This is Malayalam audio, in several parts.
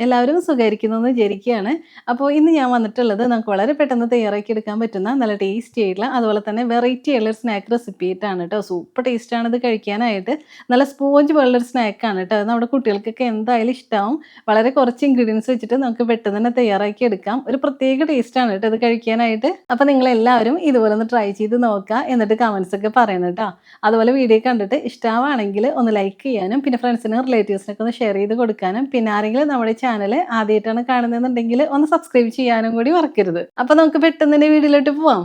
എല്ലാവരും സുഖായിരിക്കുന്നുന്ന് വിചാരിക്കുകയാണ്. അപ്പോൾ ഇന്ന് ഞാൻ വന്നിട്ടുള്ളത് നമുക്ക് വളരെ പെട്ടെന്ന് തയ്യാറാക്കി എടുക്കാൻ പറ്റുന്ന നല്ല ടേസ്റ്റി ആയിട്ടുള്ള അതുപോലെ തന്നെ വെറൈറ്റി ആയിട്ടുള്ള ഒരു സ്നാക്ക് റെസിപ്പി ആയിട്ടാണ് കേട്ടോ. സൂപ്പർ ടേസ്റ്റാണ് ഇത് കഴിക്കാനായിട്ട്. നല്ല സ്പോഞ്ച് പോലുള്ളൊരു സ്നാക്കാണ് കേട്ടോ. അത് നമ്മുടെ കുട്ടികൾക്കൊക്കെ എന്തായാലും ഇഷ്ടാവും. വളരെ കുറച്ച് ഇൻഗ്രീഡിയൻസ് വെച്ചിട്ട് നമുക്ക് പെട്ടെന്ന് തന്നെ തയ്യാറാക്കി എടുക്കാം. ഒരു പ്രത്യേക ടേസ്റ്റാണ് കേട്ടോ ഇത് കഴിക്കാനായിട്ട്. അപ്പോൾ നിങ്ങളെല്ലാവരും ഇതുപോലെ ഒന്ന് ട്രൈ ചെയ്ത് നോക്കുക. എന്നിട്ട് കമൻസ് ഒക്കെ പറയണം കേട്ടോ. അതുപോലെ വീഡിയോ കണ്ടിട്ട് ഇഷ്ടമാണെങ്കിൽ ഒന്ന് ലൈക്ക് ചെയ്യാനും പിന്നെ ഫ്രണ്ട്സിനും റിലേറ്റീവ്സിനൊക്കെ ഒന്ന് ഷെയർ ചെയ്ത് കൊടുക്കാനും പിന്നെ ആരെങ്കിലും നമ്മുടെ ചാനൽ ആദ്യമായിട്ടാണ് കാണുന്നതെന്നുണ്ടെങ്കിൽ ഒന്ന് സബ്സ്ക്രൈബ് ചെയ്യാനും കൂടി മറക്കരുത്. അപ്പോൾ നമുക്ക് പെട്ടെന്ന് തന്നെ വീഡിയോയിലോട്ട് പോവാം.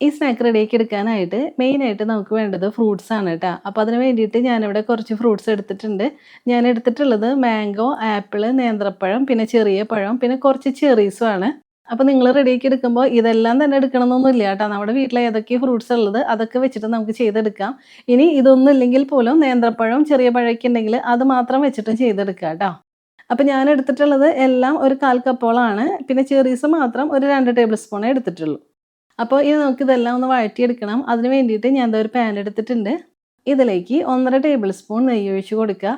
ഈ സ്നാക്ക് റെഡിയാക്കി എടുക്കാനായിട്ട് മെയിനായിട്ട് നമുക്ക് വേണ്ടത് ഫ്രൂട്ട്സ് ആണ് കേട്ടോ. അപ്പോൾ അതിന് വേണ്ടിയിട്ട് ഞാനിവിടെ കുറച്ച് ഫ്രൂട്ട്സ് എടുത്തിട്ടുണ്ട്. ഞാൻ എടുത്തിട്ടുള്ളത് മാംഗോ, ആപ്പിൾ, നേന്ത്രപ്പഴം, പിന്നെ ചെറിയ പഴം, പിന്നെ കുറച്ച് ചെറീസും ആണ്. അപ്പോൾ നിങ്ങൾ റെഡിയാക്കി എടുക്കുമ്പോൾ ഇതെല്ലാം തന്നെ എടുക്കണമെന്നൊന്നുമില്ല കേട്ടോ. നമ്മുടെ വീട്ടിൽ ഏതൊക്കെ ഫ്രൂട്ട്സ് ഉള്ളത് അതൊക്കെ വെച്ചിട്ട് നമുക്ക് ചെയ്തെടുക്കാം. ഇനി ഇതൊന്നും ഇല്ലെങ്കിൽ പോലും നേന്ത്രപ്പഴം, ചെറിയ പഴമൊക്കെ ഉണ്ടെങ്കിൽ അത് മാത്രം വെച്ചിട്ടും ചെയ്തെടുക്കാം കേട്ടോ. അപ്പോൾ ഞാൻ എടുത്തിട്ടുള്ളത് എല്ലാം ഒരു 1/4 കപ്പോളമാണ്. പിന്നെ ചെറീസ് മാത്രം ഒരു 2 ടേബിൾ സ്പൂണേ എടുത്തിട്ടുള്ളൂ. അപ്പോൾ ഇനി നമുക്കിതെല്ലാം ഒന്ന് വഴറ്റിയെടുക്കണം. അതിന് വേണ്ടിയിട്ട് ഞാൻ ദേ ഒരു പാൻ എടുത്തിട്ടുണ്ട്. ഇതിലേക്ക് 1 1/2 ടേബിൾ സ്പൂൺ നെയ്യ് ഒഴിച്ച് കൊടുക്കുക.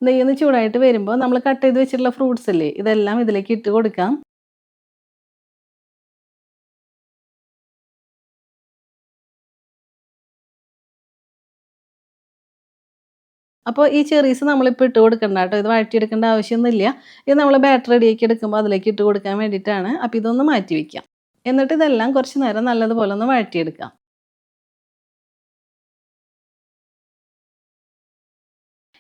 നെയ്യൊന്ന് ചൂടായിട്ട് വരുമ്പോൾ നമ്മൾ കട്ട് ചെയ്ത് വെച്ചിട്ടുള്ള ഫ്രൂട്ട്സ് ഇല്ലേ ഇതെല്ലാം ഇതിലേക്ക് ഇട്ട് കൊടുക്കാം. അപ്പോൾ ഈ ചെറീസ് നമ്മളിപ്പോൾ ഇട്ട് കൊടുക്കണ്ട കേട്ടോ. ഇത് വഴറ്റിയെടുക്കേണ്ട ആവശ്യമൊന്നുമില്ല. ഇത് നമ്മൾ ബാറ്റർ റെഡിയാക്കി എടുക്കുമ്പോൾ അതിലേക്ക് ഇട്ട് കൊടുക്കാൻ വേണ്ടിയിട്ടാണ്. അപ്പോൾ ഇതൊന്ന് മാറ്റി വയ്ക്കാം. എന്നിട്ട് ഇതെല്ലാം കുറച്ച് നേരം നല്ലതുപോലെ ഒന്ന് വഴറ്റിയെടുക്കാം.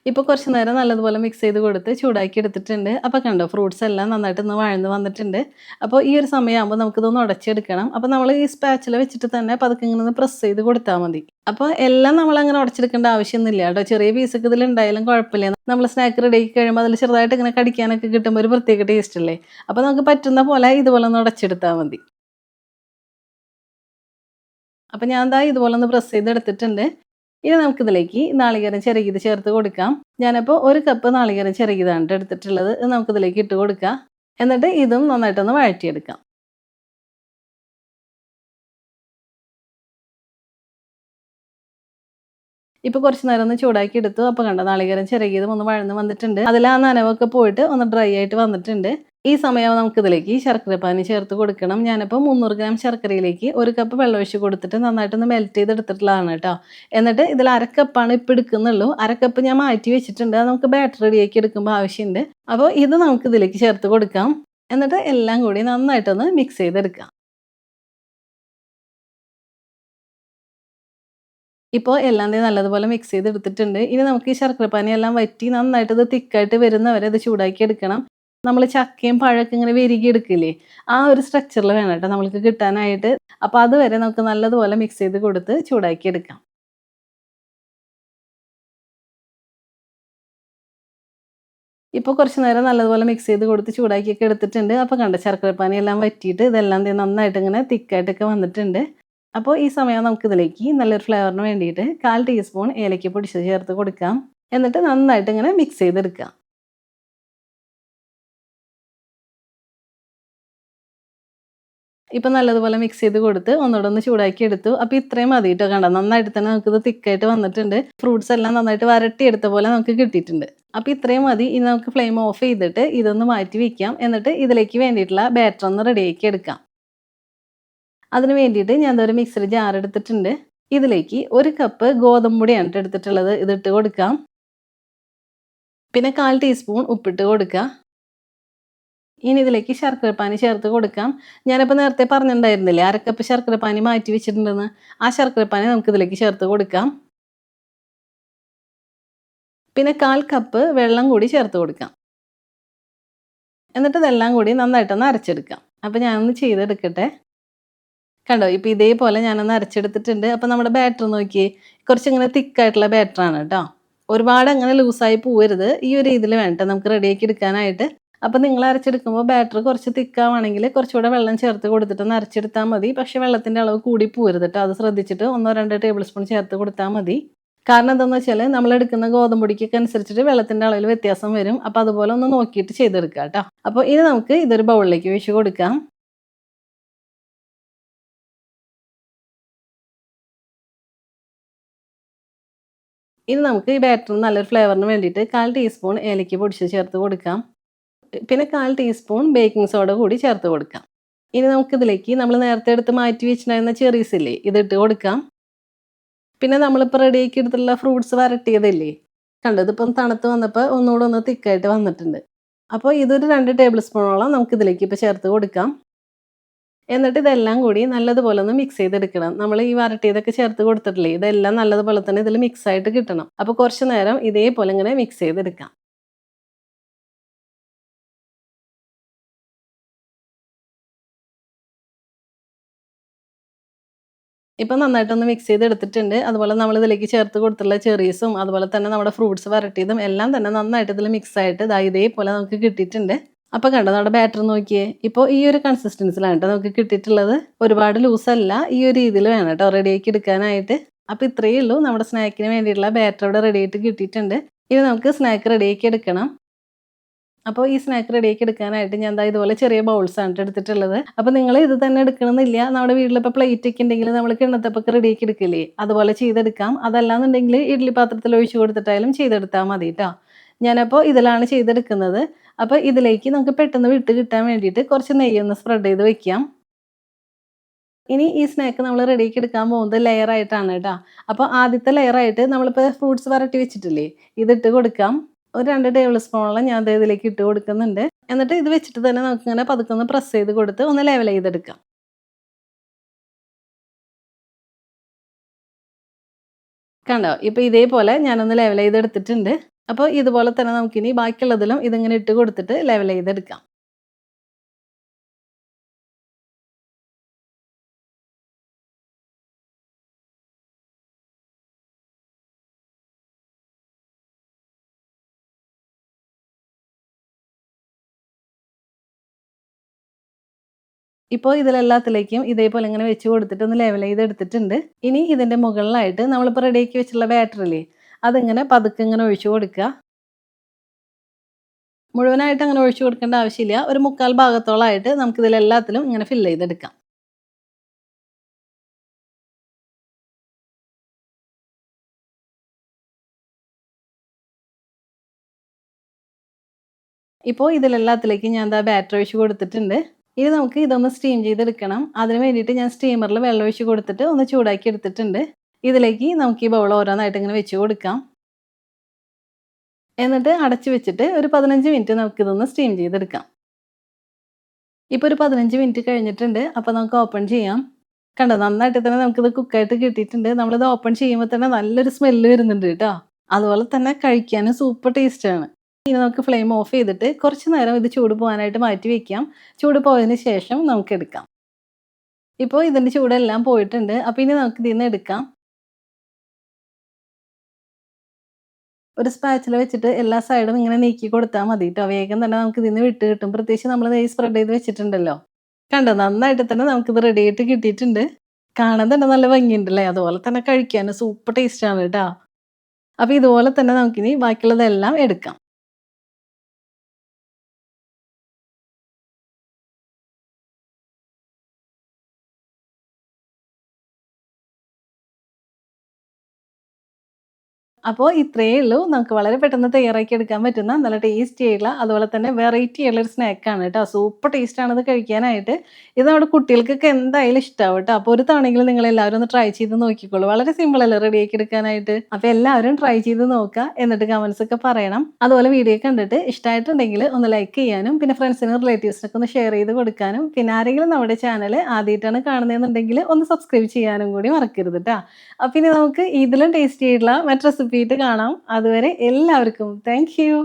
ഇപ്പോൾ കുറച്ച് നേരം നല്ലതുപോലെ മിക്സ് ചെയ്ത് കൊടുത്ത് ചൂടാക്കി എടുത്തിട്ടുണ്ട്. അപ്പോൾ കണ്ടോ ഫ്രൂട്ട്സ് എല്ലാം നന്നായിട്ടൊന്ന് വഴന്ന് വന്നിട്ടുണ്ട്. അപ്പോൾ ഈ ഒരു സമയമാകുമ്പോൾ നമുക്കിതൊന്ന് ഉടച്ചെടുക്കണം. അപ്പോൾ നമ്മൾ ഈ സ്പാച്ചില വെച്ചിട്ട് തന്നെ പതുക്കെ ഇങ്ങനെ ഒന്ന് പ്രസ് ചെയ്ത് കൊടുത്താൽ മതി. അപ്പോൾ എല്ലാം നമ്മളങ്ങനെ ഉടച്ചെടുക്കേണ്ട ആവശ്യമൊന്നുമില്ല കേട്ടോ. ചെറിയ പീസൊക്കെ ഇതിലുണ്ടായാലും കുഴപ്പമില്ല. നമ്മൾ സ്നാക്ക് റെഡിയാക്കി കഴിയുമ്പോൾ അതിൽ ചെറുതായിട്ട് ഇങ്ങനെ കടിക്കാനൊക്കെ കിട്ടുമ്പോൾ ഒരു പ്രത്യേക ടേസ്റ്റ് അല്ലേ. അപ്പോൾ നമുക്ക് പറ്റുന്ന പോലെ ഇതുപോലെ ഒന്ന് ഉടച്ചെടുത്താൽ മതി. അപ്പോൾ ഞാൻ ദാ ഇതുപോലെ ഒന്ന് പ്രസ് ചെയ്തെടുത്തിട്ടുണ്ട്. ഇനി നമുക്കിതിലേക്ക് നാളികേരം ചിരകിയത് ചേർത്ത് കൊടുക്കാം. ഞാനപ്പോൾ 1 കപ്പ് നാളികേരം ചിരകിയതാണ് ട്ടോ എടുത്തിട്ടുള്ളത്. ഇത് നമുക്കിതിലേക്ക് ഇട്ട് കൊടുക്കാം. എന്നിട്ട് ഇതും നന്നായിട്ടൊന്ന് വഴറ്റിയെടുക്കാം. ഇപ്പോൾ കുറച്ച് നേരം ഒന്ന് ചൂടാക്കി എടുത്തു. അപ്പോൾ കണ്ടോ നാളികേരം ചിരകിയതും ഒന്ന് വഴന്ന് വന്നിട്ടുണ്ട്. അതിൽ ആ നനവൊക്കെ പോയിട്ട് ഒന്ന് ഡ്രൈ ആയിട്ട് വന്നിട്ടുണ്ട്. ഈ സമയം നമുക്കിതിലേക്ക് ശർക്കരപ്പാനി ചേർത്ത് കൊടുക്കണം. ഞാനിപ്പോൾ 300 ഗ്രാം ശർക്കരയിലേക്ക് 1 കപ്പ് വെള്ളം ഒഴിച്ച് കൊടുത്തിട്ട് നന്നായിട്ടൊന്ന് മെൽറ്റ് ചെയ്തെടുത്തിട്ടുള്ളതാണ് കേട്ടോ. എന്നിട്ട് ഇതിൽ 1/2 കപ്പാണ് ഇപ്പോൾ എടുക്കുന്നുള്ളൂ. 1/2 കപ്പ് ഞാൻ മാറ്റി വെച്ചിട്ടുണ്ട്. അത് നമുക്ക് ബാറ്റർ റെഡിയാക്കി എടുക്കുമ്പോൾ ആവശ്യമുണ്ട്. അപ്പോൾ ഇത് നമുക്കിതിലേക്ക് ചേർത്ത് കൊടുക്കാം. എന്നിട്ട് എല്ലാം കൂടി നന്നായിട്ടൊന്ന് മിക്സ് ചെയ്തെടുക്കാം. ഇപ്പോൾ എല്ലാം ദേ നല്ലതുപോലെ മിക്സ് ചെയ്തെടുത്തിട്ടുണ്ട്. ഇനി നമുക്ക് ഈ ശർക്കരപ്പാനി എല്ലാം വറ്റി നന്നായിട്ട് ഇത് തിക്കായിട്ട് വരുന്നവരെ ഇത് ചൂടാക്കി എടുക്കണം. നമ്മൾ ചക്കയും പഴമൊക്കെ ഇങ്ങനെ വെരുകി എടുക്കില്ലേ, ആ ഒരു സ്ട്രക്ചറിൽ വേണം കേട്ടോ നമ്മൾക്ക് കിട്ടാനായിട്ട്. അപ്പോൾ അതുവരെ നമുക്ക് നല്ലതുപോലെ മിക്സ് ചെയ്ത് കൊടുത്ത് ചൂടാക്കി എടുക്കാം. ഇപ്പോൾ കുറച്ച് നേരം നല്ലതുപോലെ മിക്സ് ചെയ്ത് കൊടുത്ത് ചൂടാക്കിയൊക്കെ എടുത്തിട്ടുണ്ട്. അപ്പോൾ കണ്ടോ ശർക്കരപ്പാനി എല്ലാം വറ്റിയിട്ട് ഇതെല്ലാം ദേ നന്നായിട്ട് ഇങ്ങനെ തിക്കായിട്ടൊക്കെ വന്നിട്ടുണ്ട്. അപ്പോൾ ഈ സമയം നമുക്കിതിലേക്ക് നല്ലൊരു ഫ്ലേവറിന് വേണ്ടിയിട്ട് 1/4 ടീസ്പൂൺ ഏലക്ക പൊടിച്ചത് ചേർത്ത് കൊടുക്കാം. എന്നിട്ട് നന്നായിട്ട് ഇങ്ങനെ മിക്സ് ചെയ്തെടുക്കാം. ഇപ്പം നല്ലതുപോലെ മിക്സ് ചെയ്ത് കൊടുത്ത് ഒന്നുകൂടെ ഒന്ന് ചൂടാക്കി എടുത്തു. അപ്പോൾ ഇത്രയും മതി കേട്ടോ. കണ്ടോ നന്നായിട്ട് തന്നെ നമുക്കിത് തിക്കായിട്ട് വന്നിട്ടുണ്ട്. ഫ്രൂട്ട്സ് എല്ലാം നന്നായിട്ട് വരട്ടിയെടുത്ത പോലെ നമുക്ക് കിട്ടിയിട്ടുണ്ട്. അപ്പോൾ ഇത്രയും മതി. ഇനി നമുക്ക് ഫ്ലെയിം ഓഫ് ചെയ്തിട്ട് ഇതൊന്ന് മാറ്റി വയ്ക്കാം. എന്നിട്ട് ഇതിലേക്ക് വേണ്ടിയിട്ടുള്ള ബാറ്റർ ഒന്ന് റെഡിയാക്കി എടുക്കാം. അതിന് വേണ്ടിയിട്ട് ഞാൻ ദേ ഒരു മിക്സിയുടെ ജാർ എടുത്തിട്ടുണ്ട്. ഇതിലേക്ക് 1 കപ്പ് ഗോതമ്പ് പൊടിയാണ് ട്ടോ എടുത്തിട്ടുള്ളത്. ഇതിട്ട് കൊടുക്കാം. പിന്നെ 1/4 ടീസ്പൂൺ ഉപ്പിട്ട് കൊടുക്കുക. ഇനി ഇതിലേക്ക് ശർക്കരപ്പാനി ചേർത്ത് കൊടുക്കാം. ഞാനിപ്പോൾ നേരത്തെ പറഞ്ഞിട്ടുണ്ടായിരുന്നില്ലേ 1/2 കപ്പ് ശർക്കരപ്പാനി മാറ്റി വെച്ചിട്ടുണ്ടെന്ന്. ആ ശർക്കരപ്പാനി നമുക്കിതിലേക്ക് ചേർത്ത് കൊടുക്കാം. പിന്നെ 1/4 കപ്പ് വെള്ളം കൂടി ചേർത്ത് കൊടുക്കാം. എന്നിട്ട് ഇതെല്ലാം കൂടി നന്നായിട്ടൊന്ന് അരച്ചെടുക്കാം. അപ്പോൾ ഞാനൊന്ന് ചെയ്തെടുക്കട്ടെ. കണ്ടോ ഇപ്പോൾ ഇതേപോലെ ഞാനൊന്ന് അരച്ചെടുത്തിട്ടുണ്ട്. അപ്പോൾ നമ്മുടെ ബാറ്റർ നോക്കിയേ, കുറച്ചിങ്ങനെ തിക്കായിട്ടുള്ള ബാറ്ററാണ് കേട്ടോ. ഒരുപാട് അങ്ങനെ ലൂസായി പോവരുത്. ഈ ഒരു ഇതിൽ വേണ്ട നമുക്ക് റെഡിയാക്കി എടുക്കാനായിട്ട്. അപ്പോൾ നിങ്ങൾ അരച്ചെടുക്കുമ്പോൾ ബാറ്റർ കുറച്ച് തിക്കാവാണെങ്കിൽ കുറച്ചുകൂടെ വെള്ളം ചേർത്ത് കൊടുത്തിട്ടൊന്ന് അരച്ചെടുത്താൽ മതി. പക്ഷേ വെള്ളത്തിൻ്റെ അളവ് കൂടി പോവരുത് കേട്ടോ. അത് ശ്രദ്ധിച്ചിട്ട് 1 2 ടേബിൾ സ്പൂൺ ചേർത്ത് കൊടുത്താൽ മതി. കാരണം എന്താണെന്ന് വെച്ചാൽ നമ്മൾ എടുക്കുന്ന ഗോതമ്പ് പൊടിക്കൊക്കെ അനുസരിച്ചിട്ട് വെള്ളത്തിൻ്റെ അളവിൽ വ്യത്യാസം വരും. അപ്പോൾ അതുപോലെ ഒന്ന് നോക്കിയിട്ട് ചെയ്തെടുക്കുക കേട്ടോ. അപ്പോൾ ഇനി നമുക്ക് ഇതൊരു ബൗളിലേക്ക് ഒഴിച്ച് കൊടുക്കാം. ഇനി നമുക്ക് ഈ ബാറ്ററിന് നല്ലൊരു ഫ്ലേവറിന് വേണ്ടിയിട്ട് 1/4 ടീസ്പൂൺ ഏലക്ക പൊടിച്ചത് ചേർത്ത് കൊടുക്കാം. പിന്നെ 1/4 ടീസ്പൂൺ ബേക്കിംഗ് സോഡ കൂടി ചേർത്ത് കൊടുക്കാം. ഇനി നമുക്കിതിലേക്ക് നമ്മൾ നേരത്തെ എടുത്ത് മാറ്റി വെച്ചിട്ടുണ്ടായിരുന്ന ചെറീസ് ഇല്ലേ, ഇതിട്ട് കൊടുക്കാം. പിന്നെ നമ്മളിപ്പോൾ റെഡിയാക്കി എടുത്തിട്ടുള്ള ഫ്രൂട്ട്സ് വരട്ടിയതില്ലേ, കണ്ടോ ഇതിപ്പം തണുത്ത് വന്നപ്പോൾ ഒന്നുകൂടെ ഒന്ന് തിക്കായിട്ട് വന്നിട്ടുണ്ട്. അപ്പോൾ ഇതൊരു 2 ടേബിൾ സ്പൂണോളം നമുക്കിതിലേക്ക് ഇപ്പോൾ ചേർത്ത് കൊടുക്കാം. എന്നിട്ട് ഇതെല്ലാം കൂടി നല്ലതുപോലെ ഒന്ന് മിക്സ് ചെയ്തെടുക്കണം. നമ്മൾ ഈ വരട്ടിയതൊക്കെ ചേർത്ത് കൊടുത്തിട്ടില്ലേ, ഇതെല്ലാം നല്ലതുപോലെ തന്നെ ഇതിൽ മിക്സ് ആയിട്ട് കിട്ടണം. അപ്പോൾ കുറച്ച് നേരം ഇതേപോലെ ഇങ്ങനെ മിക്സ് ചെയ്തെടുക്കാം. ഇപ്പം നന്നായിട്ടൊന്ന് മിക്സ് ചെയ്തെടുത്തിട്ടുണ്ട്. അതുപോലെ നമ്മളിതിലേക്ക് ചേർത്ത് കൊടുത്തിട്ടുള്ള ചെറീസും അതുപോലെ തന്നെ നമ്മുടെ ഫ്രൂട്ട്സ് വരട്ടിയതും എല്ലാം തന്നെ നന്നായിട്ട് ഇതിൽ മിക്സ് ആയിട്ട് ദാ ഇതേപോലെ നമുക്ക് കിട്ടിയിട്ടുണ്ട്. അപ്പോൾ കണ്ടോ നമ്മുടെ ബാറ്റർ നോക്കിയേ. ഇപ്പോൾ ഈ ഒരു കൺസിസ്റ്റൻസിലാണ് കേട്ടോ നമുക്ക് കിട്ടിയിട്ടുള്ളത്. ഒരുപാട് ലൂസല്ല, ഈ ഒരു രീതിയിൽ വേണം കേട്ടോ റെഡിയാക്കി എടുക്കാനായിട്ട്. അപ്പോൾ ഇത്രയേ ഉള്ളൂ, നമ്മുടെ സ്നാക്കിന് വേണ്ടിയിട്ടുള്ള ബാറ്റർ ഇവിടെ റെഡി ആയിട്ട് കിട്ടിയിട്ടുണ്ട്. ഇനി നമുക്ക് സ്നാക്ക് റെഡിയാക്കി എടുക്കണം. അപ്പോൾ ഈ സ്നാക്ക് റെഡിയാക്കി എടുക്കാനായിട്ട് ഞാൻ ദാ ഇതുപോലെ ചെറിയ ബൗൾസാണ് ട്ടോ എടുത്തിട്ടുള്ളത്. അപ്പോൾ നിങ്ങൾ ഇത് തന്നെ എടുക്കണമെന്നില്ല. നമ്മുടെ വീട്ടിലിപ്പോൾ പ്ലേറ്റ് ഒക്കെ ഉണ്ടെങ്കിൽ നമ്മൾ കിണ്ണത്തപ്പൊക്കെ റെഡിയാക്കി എടുക്കില്ലേ, അതുപോലെ ചെയ്തെടുക്കാം. അതല്ലാന്നുണ്ടെങ്കിൽ ഇഡ്ഡലി പാത്രത്തിൽ ഒഴിച്ച് കൊടുത്തിട്ടായാലും ചെയ്തെടുത്താൽ മതി ട്ടോ. ഞാനപ്പോൾ ഇതിലാണ് ചെയ്തെടുക്കുന്നത്. അപ്പോൾ ഇതിലേക്ക് നമുക്ക് പെട്ടെന്ന് വിട്ട് കിട്ടാൻ വേണ്ടിയിട്ട് കുറച്ച് നെയ്യൊന്ന് സ്പ്രെഡ് ചെയ്ത് വെക്കാം. ഇനി ഈ സ്നാക്ക് നമ്മൾ റെഡിയാക്കി എടുക്കാൻ പോകുന്നത് ലെയർ ആയിട്ടാണ് കേട്ടോ. അപ്പോൾ ആദ്യത്തെ ലെയർ ആയിട്ട് നമ്മളിപ്പോൾ ഫ്രൂട്ട്സ് വരട്ടി വെച്ചിട്ടില്ലേ, ഇതിട്ട് കൊടുക്കാം. ഒരു 2 ടേബിൾ സ്പൂണോളം ഞാൻ ദേ ഇതിലേക്ക് ഇട്ട് കൊടുക്കുന്നുണ്ട്. എന്നിട്ട് ഇത് വെച്ചിട്ട് തന്നെ നമുക്കിങ്ങനെ പതുക്കെ ഒന്ന് പ്രസ് ചെയ്ത് കൊടുത്ത് ഒന്ന് ലെവൽ ചെയ്തെടുക്കാം. കണ്ടോ? ഇപ്പോൾ ഇതേപോലെ ഞാനൊന്ന് ലെവൽ ചെയ്തെടുത്തിട്ടുണ്ട്. അപ്പോൾ ഇതുപോലെ തന്നെ നമുക്കിനി ബാക്കിയുള്ളതിലും ഇതിങ്ങനെ ഇട്ട് കൊടുത്തിട്ട് ലെവൽ ചെയ്തെടുക്കാം. ഇപ്പോൾ ഇതിലെല്ലാത്തിലേക്കും ഇതേപോലെ ഇങ്ങനെ വെച്ച് കൊടുത്തിട്ട് ഒന്ന് ലെവൽ ചെയ്തെടുത്തിട്ടുണ്ട്. ഇനി ഇതിൻ്റെ മുകളിലായിട്ട് നമ്മളിപ്പോൾ റെഡിയാക്കി വെച്ചിട്ടുള്ള ബാറ്ററില്ലേ, അതിങ്ങനെ പതുക്കെ ഇങ്ങനെ ഒഴിച്ച് കൊടുക്കുക. മുഴുവനായിട്ട് അങ്ങനെ ഒഴിച്ച് കൊടുക്കേണ്ട ആവശ്യമില്ല. ഒരു 1/4 ഭാഗത്തോളമായിട്ട് നമുക്കിതിലെല്ലാത്തിലും ഇങ്ങനെ ഫില്ല് ചെയ്തെടുക്കാം. ഇപ്പോൾ ഇതിലെല്ലാത്തിലേക്കും ഞാൻ ദാ ബാറ്റർ ഒഴിച്ച് കൊടുത്തിട്ടുണ്ട്. ഇനി നമുക്ക് ഇതൊന്ന് സ്റ്റീം ചെയ്തെടുക്കണം. അതിന് വേണ്ടിയിട്ട് ഞാൻ സ്റ്റീമറിൽ വെള്ളം ഒഴിച്ച് കൊടുത്തിട്ട് ഒന്ന് ചൂടാക്കി എടുത്തിട്ടുണ്ട്. ഇതിലേക്ക് നമുക്ക് ഈ ബൗൾ ഓരോന്നായിട്ട് ഇങ്ങനെ വെച്ച് കൊടുക്കാം. എന്നിട്ട് അടച്ച് വെച്ചിട്ട് ഒരു 15 മിനിറ്റ് നമുക്കിതൊന്ന് സ്റ്റീം ചെയ്തെടുക്കാം. ഇപ്പോൾ ഒരു 15 മിനിറ്റ് കഴിഞ്ഞിട്ടുണ്ട്. അപ്പോൾ നമുക്ക് ഓപ്പൺ ചെയ്യാം. കണ്ടോ നന്നായിട്ട് തന്നെ നമുക്കിത് കുക്കായിട്ട് കിട്ടിയിട്ടുണ്ട്. നമ്മളിത് ഓപ്പൺ ചെയ്യുമ്പോൾ തന്നെ നല്ലൊരു സ്മെല്ല് വരുന്നുണ്ട് കേട്ടോ. അതുപോലെ തന്നെ കഴിക്കാനും സൂപ്പർ ടേസ്റ്റാണ്. ഇനി നമുക്ക് ഫ്ലെയിം ഓഫ് ചെയ്തിട്ട് കുറച്ച് നേരം ഇത് ചൂട് പോകാനായിട്ട് മാറ്റി വെക്കാം. ചൂട് പോയതിന് ശേഷം നമുക്ക് എടുക്കാം. ഇപ്പോൾ ഇതിൻ്റെ ചൂടെല്ലാം പോയിട്ടുണ്ട്. അപ്പോൾ ഇനി നമുക്ക് ഇതിൽ നിന്ന് എടുക്കാം. ഒരു സ്പാച്ചില വെച്ചിട്ട് എല്ലാ സൈഡും ഇങ്ങനെ നീക്കി കൊടുത്താൽ മതി കേട്ടോ. വേഗം തന്നെ നമുക്ക് ഇതിൽ നിന്ന് വിട്ട് കിട്ടും. പ്രത്യേകിച്ച് നമ്മൾ നെയ്യ് സ്പ്രെഡ് ചെയ്ത് വെച്ചിട്ടുണ്ടല്ലോ. കണ്ടോ നന്നായിട്ട് തന്നെ നമുക്കിത് റെഡി ആയിട്ട് കിട്ടിയിട്ടുണ്ട്. കാണാൻ തന്നെ നല്ല ഭംഗിയുണ്ടല്ലേ, അതുപോലെ തന്നെ കഴിക്കാൻ സൂപ്പർ ടേസ്റ്റാണ് കേട്ടോ. അപ്പോൾ ഇതുപോലെ തന്നെ നമുക്കിനി ബാക്കിയുള്ളതെല്ലാം എടുക്കാം. അപ്പോൾ ഇത്രയേ ഉള്ളൂ. നമുക്ക് വളരെ പെട്ടെന്ന് തയ്യാറാക്കി എടുക്കാൻ പറ്റുന്ന നല്ല ടേസ്റ്റി ആയിട്ടുള്ള അതുപോലെ തന്നെ വെറൈറ്റി ആയിട്ടുള്ളൊരു സ്നാക്കാണ് കേട്ടോ. സൂപ്പർ ടേസ്റ്റാണ് ഇത് കഴിക്കാനായിട്ട്. ഇത് നമ്മുടെ കുട്ടികൾക്കൊക്കെ എന്തായാലും ഇഷ്ടമാവും കേട്ടോ. അപ്പോൾ ഒരു തവണയെങ്കിലും നിങ്ങളെല്ലാവരും ഒന്ന് ട്രൈ ചെയ്ത് നോക്കിക്കോളൂ. വളരെ സിമ്പിളല്ലേ റെഡിയാക്കി എടുക്കാനായിട്ട്. അപ്പോൾ എല്ലാവരും ട്രൈ ചെയ്ത് നോക്കുക. എന്നിട്ട് കമൻസ് ഒക്കെ പറയണം. അതുപോലെ വീഡിയോ കണ്ടിട്ട് ഇഷ്ടമായിട്ടുണ്ടെങ്കിൽ ഒന്ന് ലൈക്ക് ചെയ്യാനും പിന്നെ ഫ്രണ്ട്സിനും റിലേറ്റീവ്സിനൊക്കെ ഒന്ന് ഷെയർ ചെയ്ത് കൊടുക്കാനും പിന്നെ ആരെങ്കിലും നമ്മുടെ ചാനൽ ആദ്യമായിട്ടാണ് കാണുന്നതെന്നുണ്ടെങ്കിൽ ഒന്ന് സബ്സ്ക്രൈബ് ചെയ്യാനും കൂടി മറക്കരുത് കേട്ടോ. അപ്പോൾ ഇനി നമുക്ക് ഇതിലും ടേസ്റ്റി ആയിട്ടുള്ള മറ്റ് റെസിപ്പി ആയിട്ട് കാണാം. അതുവരെ എല്ലാവർക്കും താങ്ക് യു.